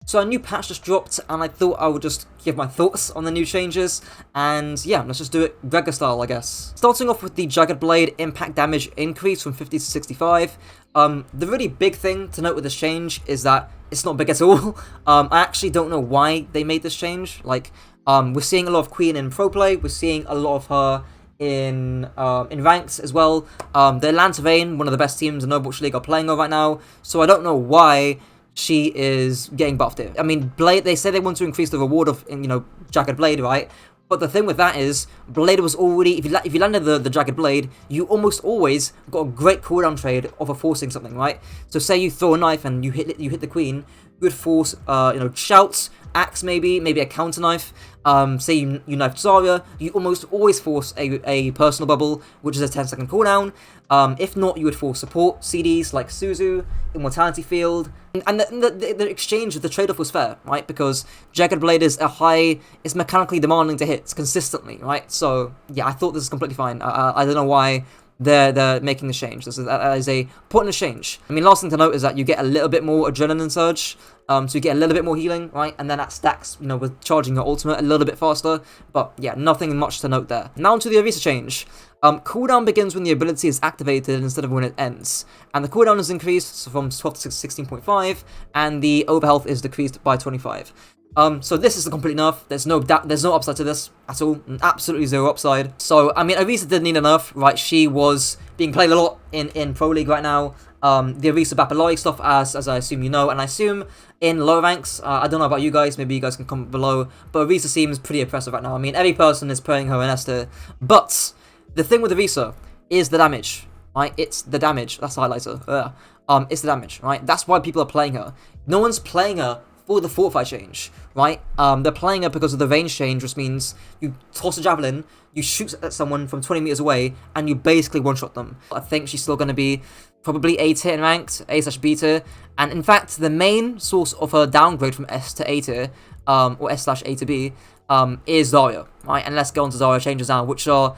So a new patch just dropped, and I thought I would just give my thoughts on the new changes, and yeah, let's just do it regular style, I guess. Starting off with the Jagged Blade impact damage increase from 50 to 65. The really big thing to note with this change is that it's not big at all. I actually don't know why they made this change. Like, we're seeing a lot of Queen in pro play, we're seeing a lot of her in ranks as well. The Atlanta Vayne, one of the best teams in Overwatch League, are playing her right now, so I don't know why she is getting buffed here. I mean, Blade, they say they want to increase the reward of, Jagged Blade, right? But the thing with that is, Blade was already, if you landed the Jagged Blade, you almost always got a great cooldown trade of forcing something, right? So say you throw a knife and you hit the Queen, you would force, shouts, axe maybe a counter knife. Say you knifed Zarya, you almost always force a personal bubble, which is a 10-second cooldown. If not, you would force support CDs like Suzu, Immortality Field, and the exchange, the trade-off was fair, right? Because Jagged Blade is mechanically demanding to hit consistently, right? So yeah, I thought this is completely fine. I don't know why they're making the change. That is a pointless change. I mean, last thing to note is that you get a little bit more adrenaline surge, so you get a little bit more healing, right? And then that stacks, with charging your ultimate a little bit faster. But yeah, nothing much to note there. Now onto the Orisa change. Cooldown begins when the ability is activated instead of when it ends, and the cooldown is increased from 12 to 16.5, and the overhealth is decreased by 25. So this is a complete nerf. There's no upside to this at all. Absolutely zero upside. So, I mean, Orisa did need a nerf, right? She was being played a lot in Pro League right now. The Orisa Baptiste stuff, as I assume you know, and I assume in low ranks, I don't know about you guys, maybe you guys can comment below, but Orisa seems pretty impressive right now. I mean, every person is playing her in Esther, but the thing with Orisa is the damage, right? It's the damage. That's the highlighter. It's the damage, right? That's why people are playing her. No one's playing her for the Fortify change, right? They're playing her because of the range change, which means you toss a javelin, you shoot at someone from 20 meters away, and you basically one-shot them. I think she's still going to be probably A tier in ranked, A/B tier, and in fact, the main source of her downgrade from S to A tier, or S/A to B, is Zarya, right? And let's go on to Zarya changes now, which are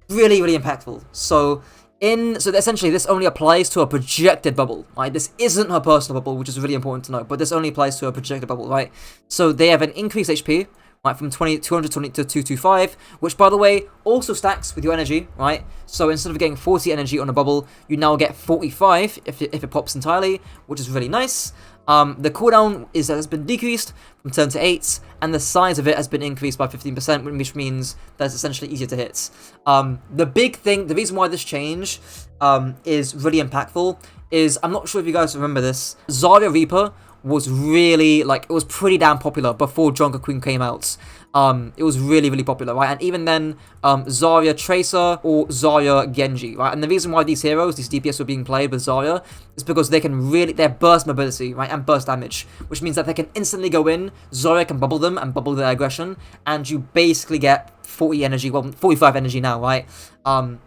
really, really impactful. So essentially, this only applies to a projected bubble, right? This isn't her personal bubble, which is really important to know, but this only applies to a projected bubble, right? So they have an increased HP, right, from 220 to 225, which, by the way, also stacks with your energy, right? So instead of getting 40 energy on a bubble, you now get 45 if it pops entirely, which is really nice. The cooldown has been decreased from 10 to 8, and the size of it has been increased by 15%, which means that it's essentially easier to hit. The big thing, the reason why this change is really impactful is, I'm not sure if you guys remember this, Zarya Reaper was really, it was pretty damn popular before Junkerqueen came out. It was really, really popular, right? And even then, Zarya Tracer or Zarya Genji, right? And the reason why these heroes, these DPS were being played with Zarya is because they can their burst mobility, right? And burst damage, which means that they can instantly go in, Zarya can bubble them and bubble their aggression, and you basically get 40 energy, well, 45 energy now, right? And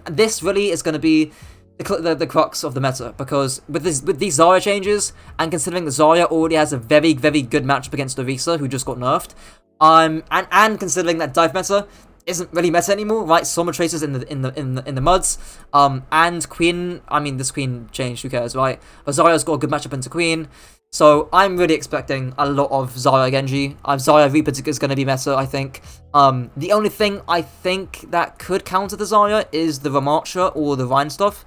this really is going to be the crux of the meta, because with these Zarya changes, and considering that Zarya already has a very, very good matchup against Orisa, who just got nerfed, and considering that dive meta isn't really meta anymore, right? Summer Tracers in the muds, and Queen. I mean, this Queen changed, who cares, right? But Zarya's got a good matchup into Queen, so I'm really expecting a lot of Zarya Genji. Zarya Reaper is going to be meta, I think. The only thing I think that could counter the Zarya is the Ramatcha or the Rhine stuff,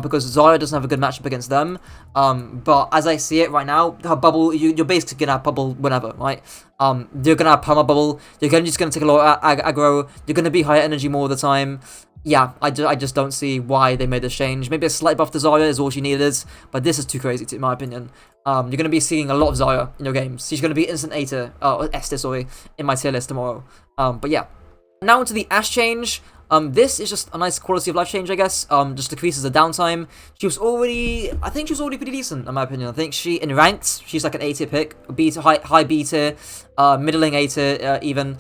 because Zarya doesn't have a good matchup against them. But as I see it right now, her bubble, you're basically going to have bubble whenever, right? You're going to have perma bubble, you're just going to take a lot of aggro, you're going to be higher energy more of the time. Yeah, I just don't see why they made this change. Maybe a slight buff to Zarya is all she needed, but this is too crazy, in my opinion. You're going to be seeing a lot of Zarya in your games. She's going to be instant A tier, S tier, sorry, in my tier list tomorrow. But yeah. Now into the Ashe change. This is just a nice quality of life change, I guess. Just decreases the downtime. I think she was already pretty decent, in my opinion. I think in ranked, she's like an A tier pick, high B tier, middling A tier, even.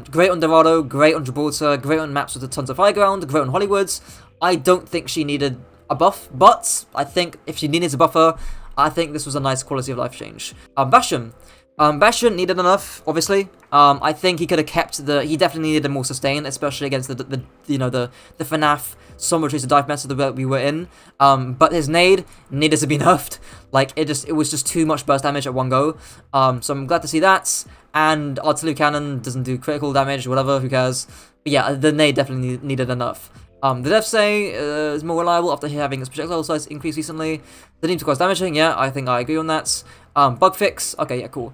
Great on Dorado, great on Gibraltar, great on maps with tons of high ground, great on Hollywoods. I don't think she needed a buff, but I think if she needed to buff her, I think this was a nice quality of life change. Bastion. Bastion needed enough, obviously. I think he could have kept he definitely needed a more sustain, especially against the FNAF Summer Tracer dive meta that we were in. But his nade needed to be nerfed. Like, it was just too much burst damage at one go. So I'm glad to see that. And artillery cannon doesn't do critical damage, whatever, who cares. But yeah, the nade definitely needed enough. The dev say is more reliable after having its projectile size increased recently. The need to cause damaging, yeah, I think I agree on that. Bug fix, okay, yeah, cool.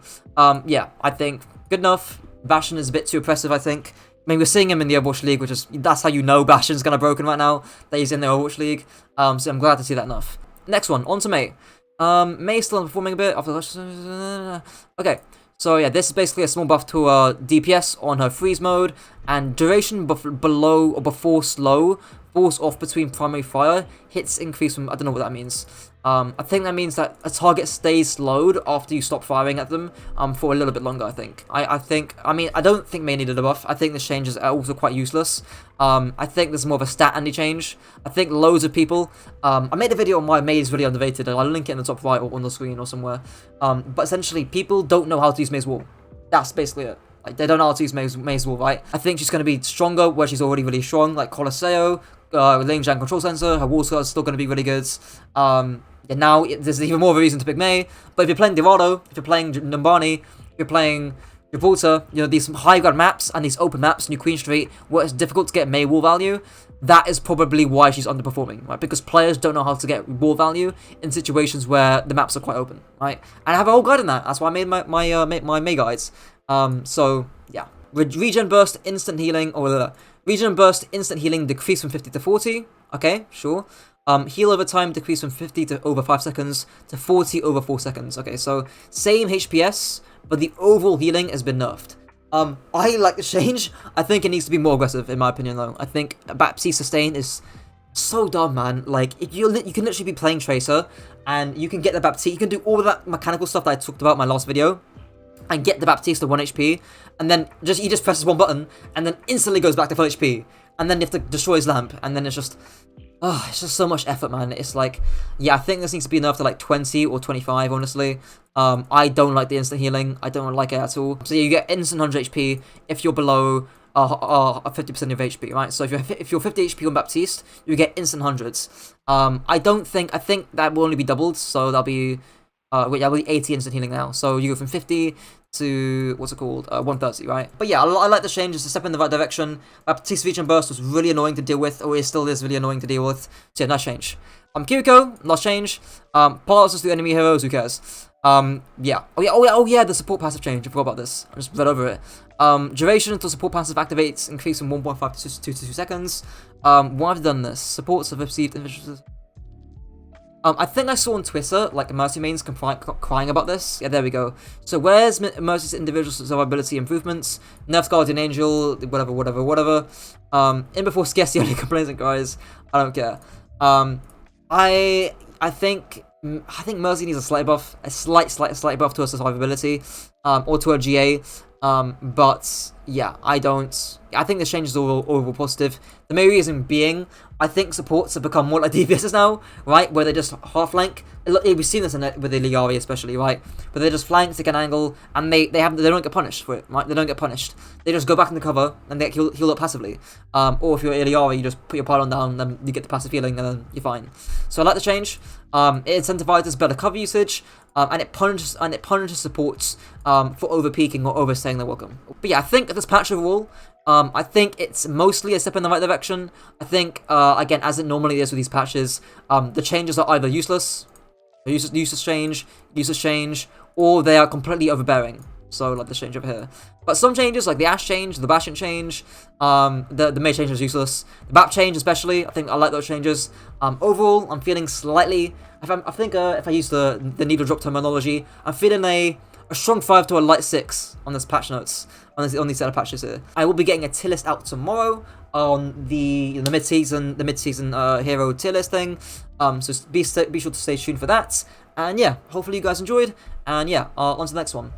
Yeah, I think good enough. Bastion is a bit too oppressive, I think. I mean, we're seeing him in the Overwatch League, which is, that's how you know Bastion's kind of broken right now, that he's in the Overwatch League. So I'm glad to see that enough. Next one, on to Mei. Mei's still performing a bit after the... Okay. So yeah, this is basically a small buff to DPS on her freeze mode, and duration below or before slow falls off between primary fire, hits increase from, I don't know what that means. I think that means that a target stays slowed after you stop firing at them for a little bit longer, I think. I mean, I don't think Mei needed a buff. I think this change is also quite useless. I think there's more of a stat Andy change. I think loads of people, I made a video on why Mei is really underrated, and I'll link it in the top right or on the screen or somewhere. But essentially, people don't know how to use Mei's wall. That's basically it. Like, they don't know how to use Mei's wall, right? I think she's going to be stronger where she's already really strong, like Colosseo, Lane Jan Control Sensor, her wall skill is still going to be really good. Yeah, now there's even more of a reason to pick Mei. But if you're playing Dorado, if you're playing Numbani, if you're playing Gibraltar, you know, these high ground maps and these open maps, New Queen Street, where it's difficult to get Mei wall value, that is probably why she's underperforming, right? Because players don't know how to get wall value in situations where the maps are quite open, right? And I have a whole guide on that. That's why I made my Mei guides. So yeah, regen burst, instant healing, or regen burst, instant healing decrease from 50 to 40. Okay, sure. Heal over time decrease from 50 to over 5 seconds to 40 over 4 seconds. Okay, so same HPS, but the overall healing has been nerfed. I like the change. I think it needs to be more aggressive, in my opinion, though. I think Baptiste sustain is so dumb, man. Like, you can literally be playing Tracer, and you can get the Baptiste. You can do all of that mechanical stuff that I talked about in my last video, and get the Baptiste to 1 HP, and then he just presses one button, and then instantly goes back to full HP, and then you have to destroy his lamp, and then it's just so much effort, man. It's like, yeah, I think this needs to be enough to like 20 or 25, honestly. I don't like the instant healing. I don't like it at all. So yeah, you get instant 100 HP if you're below 50% of HP, right? So if you're 50 HP on Baptiste, you get instant hundreds. I think that will only be doubled, so that'll be that'll be 80 instant healing now. So you go from 50 to, what's it called, 130, right? But yeah, I like the change. It's a step in the right direction. Baptiste Reach and Burst was really annoying to deal with, or it still is really annoying to deal with. So yeah, nice change. Kiriko, last change. Paralysis to enemy heroes, who cares? Yeah. Oh yeah, the support passive change. I forgot about this. I just read over it. Duration until support passive activates increase from 1.5 to 2 seconds. Why have I done this? Supports have received individuals. I think I saw on Twitter, like, Mercy mains crying about this. Yeah, there we go. So where's Mercy's individual survivability improvements? Nerf's Guardian Angel, whatever. In before scarcity only complaints, guys. I don't care. I think Mercy needs a slight buff, a slight buff to her survivability, or to her GA. But yeah, I think this change is overall positive. The main reason being, I think supports have become more like DPSs now, right? Where they just half flank. We've seen this with the Liari especially, right? But they just flank, take an angle, and they don't get punished for it, right? They don't get punished. They just go back in the cover and they heal up passively. Or if you're Liari, you just put your pylon down, then you get the passive healing, and then you're fine. So I like the change. It incentivizes better cover usage, and it punishes supports for overpeaking or overstaying their welcome. But yeah, I think this patch overall, I think it's mostly a step in the right direction. I think, again, as it normally is with these patches, the changes are either useless change, or they are completely overbearing. So, like the change over here. But some changes, like the Ashe change, the Bastion change, the Mei change is useless. The Bap change especially, I think I like those changes. Overall, I'm feeling slightly, I think if I use the needle drop terminology, I'm feeling a strong 5 to a light 6 on this patch notes, on these set of patches here. I will be getting a tier list out tomorrow on the mid-season hero tier list thing. So be sure to stay tuned for that. And yeah, hopefully you guys enjoyed. And yeah, on to the next one.